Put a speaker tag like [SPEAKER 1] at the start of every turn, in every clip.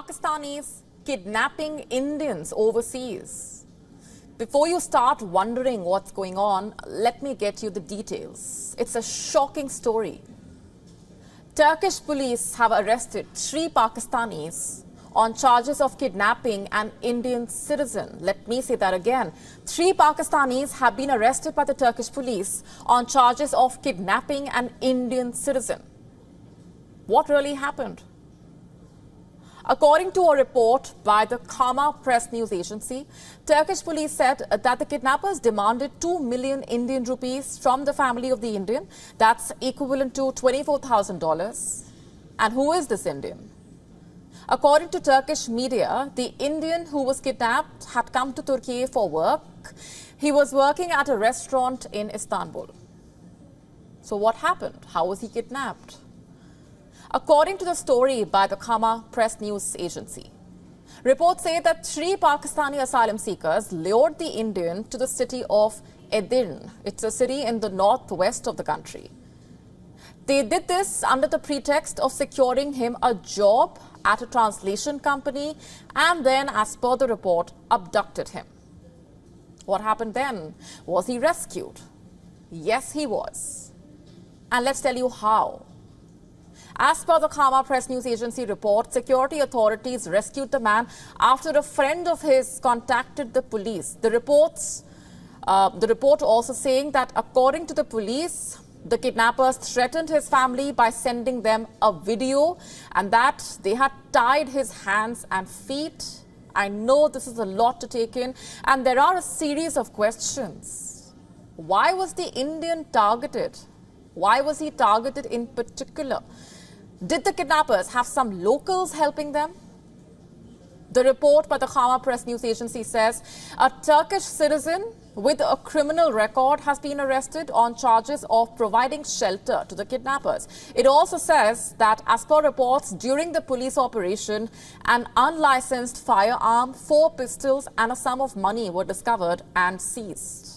[SPEAKER 1] Pakistanis kidnapping Indians overseas. Before you start wondering what's going on, let me get you the details. It's a shocking story. Turkish police have arrested 3 Pakistanis on charges of kidnapping an Indian citizen. Let me say that again. 3 Pakistanis have been arrested by the Turkish police on charges of kidnapping an Indian citizen. What really happened? According to a report by the Kama press news agency, Turkish police said that the kidnappers demanded 2 million Indian rupees from the family of the Indian. That's equivalent to $24,000. And who is this Indian? According to Turkish media, the Indian who was kidnapped had come to Turkey for work. He was working at a restaurant in Istanbul. So what happened? How was he kidnapped? According to the story by the Kama press news agency, reports say that 3 Pakistani asylum seekers lured the Indian to the city of Edirne. It's a city in the northwest of the country. They did this under the pretext of securing him a job at a translation company and then, as per the report, abducted him. What happened then? Was he rescued? Yes, he was. And let's tell you how. As per the Kama press news agency report, security authorities rescued the man after a friend of his contacted the police. The report also saying that according to the police, the kidnappers threatened his family by sending them a video and that they had tied his hands and feet. I know this is a lot to take in, and there are a series of questions. Why was the Indian targeted? Why was he targeted in particular? Did the kidnappers have some locals helping them? The report by the Kama press news agency says a Turkish citizen with a criminal record has been arrested on charges of providing shelter to the kidnappers. It also says that, as per reports, during the police operation, an unlicensed firearm, 4 pistols and a sum of money were discovered and seized.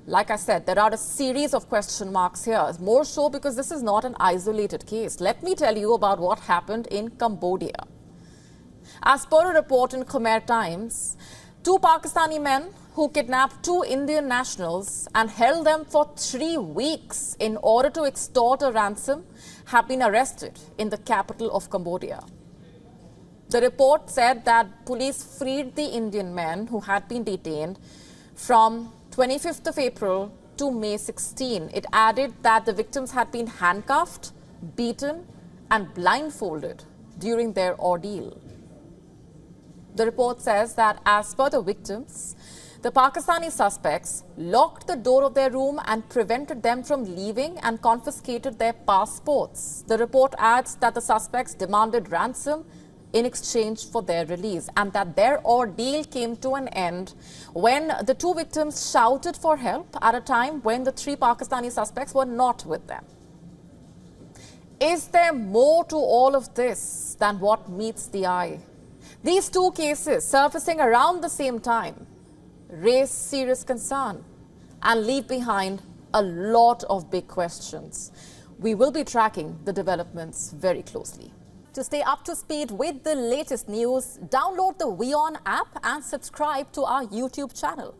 [SPEAKER 1] Like I said, there are a series of question marks here, more so because this is not an isolated case. Let me tell you about what happened in Cambodia. As per a report in Khmer Times, 2 Pakistani men who kidnapped 2 Indian nationals and held them for 3 weeks in order to extort a ransom have been arrested in the capital of Cambodia. The report said that police freed the Indian men who had been detained from 25th of April to May 16. It added that the victims had been handcuffed, beaten and blindfolded during their ordeal. The report says that, as per the victims, the Pakistani suspects locked the door of their room and prevented them from leaving and confiscated their passports. The report adds that the suspects demanded ransom in exchange for their release and that their ordeal came to an end when the 2 victims shouted for help at a time when the 3 Pakistani suspects were not with them. Is there more to all of this than what meets the eye? These 2 cases, surfacing around the same time, raise serious concern and leave behind a lot of big questions. We will be tracking the developments very closely. To stay up to speed with the latest news, download the WION app and subscribe to our YouTube channel.